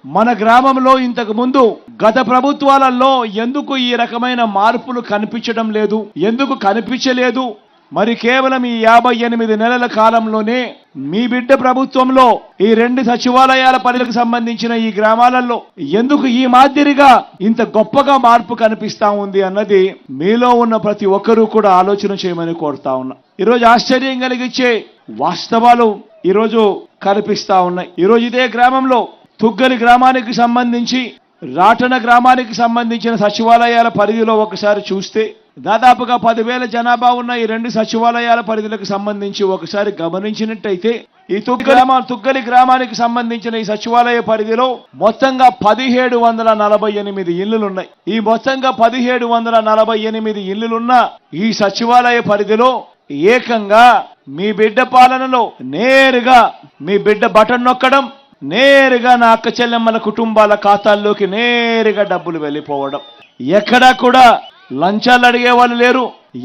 మన గ్రామంలో ఇంతకు ముందు గత ప్రభుత్వాలలో ఎందుకు ఈ రకమైన మార్పులు కనిపించడం లేదు, ఎందుకు కనిపించలేదు? మరి కేవలం ఈ 58 నెలల కాలంలోనే మీ బిడ్డ ప్రభుత్వంలో ఈ 2 సచివాలయాల పరిధికి సంబంధించిన ఈ గ్రామాలలో ఎందుకు ఈ మాదిరిగా ఇంత గొప్పగా మార్పు కనిపిస్తా ఉంది అన్నది మీలో ఉన్న ప్రతి ఒక్కరూ కూడా ఆలోచన చేయమని కోరుతా ఉన్నా. ఈరోజు ఆశ్చర్యం కలిగించే వాస్తవాలు ఈరోజు కనిపిస్తా ఉన్నాయి. ఈరోజు ఇదే గ్రామంలో తుగ్గలి గ్రామానికి సంబంధించి రాటన గ్రామానికి సంబంధించిన సచివాలయాల పరిధిలో ఒకసారి చూస్తే దాదాపుగా 10,000 జనాభా ఉన్న ఈ 2 సచివాలయాల పరిధులకు సంబంధించి ఒకసారి గమనించినట్టయితే ఈ తుగ్గలి గ్రామానికి సంబంధించిన ఈ సచివాలయ పరిధిలో మొత్తంగా 1748 ఇళ్లున్నాయి. ఈ మొత్తంగా 1748 ఇళ్లున్న ఈ సచివాలయ పరిధిలో ఏకంగా మీ బిడ్డ పాలనలో నేరుగా మీ బిడ్డ బటన్ నొక్కడం, నేరుగా నా అక్క చెల్లెమ్మల కుటుంబాల ఖాతాల్లోకి నేరుగా డబ్బులు వెళ్ళిపోవడం, ఎక్కడా కూడా లంచాలు అడిగే వాళ్ళు లేరు,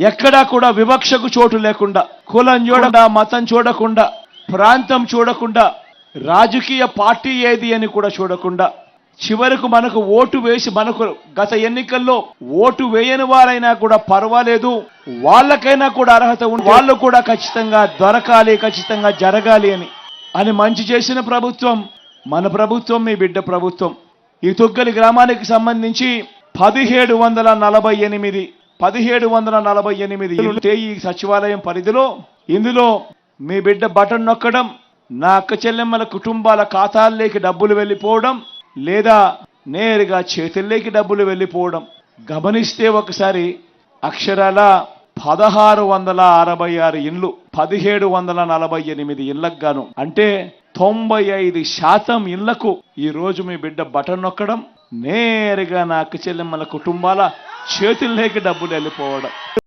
ఎక్కడా కూడా వివక్షకు చోటు లేకుండా, కులం చూడకుండా, మతం చూడకుండా, ప్రాంతం చూడకుండా, రాజకీయ పార్టీ ఏది అని కూడా చూడకుండా, చివరకు మనకు ఓటు వేసి మనకు గత ఎన్నికల్లో ఓటు వేయని వారైనా కూడా పర్వాలేదు, వాళ్ళకైనా కూడా అర్హత ఉంది, వాళ్ళు కూడా ఖచ్చితంగా దొరకాలి, ఖచ్చితంగా జరగాలి అని మంచి చేసిన ప్రభుత్వం మన ప్రభుత్వం, మీ బిడ్డ ప్రభుత్వం. ఈ తుగ్గలి గ్రామానికి సంబంధించి 1748 ఈ సచివాలయం పరిధిలో ఇందులో మీ బిడ్డ బటన్ నొక్కడం, నా అక్క చెల్లెమ్మల కుటుంబాల ఖాతాల్లోకి డబ్బులు వెళ్ళిపోవడం, లేదా నేరుగా చేతుల్లోకి డబ్బులు వెళ్ళిపోవడం గమనిస్తే ఒకసారి అక్షరాల 1666 ఇండ్లు 1748 ఇళ్లకు గాను, అంటే 95% ఇళ్లకు ఈ రోజు మీ బిడ్డ బటన్ నొక్కడం, నేరుగా నా అక్క చెల్లెమ్మల కుటుంబాల చేతుల్లోకి డబ్బులు వెళ్ళిపోవడం.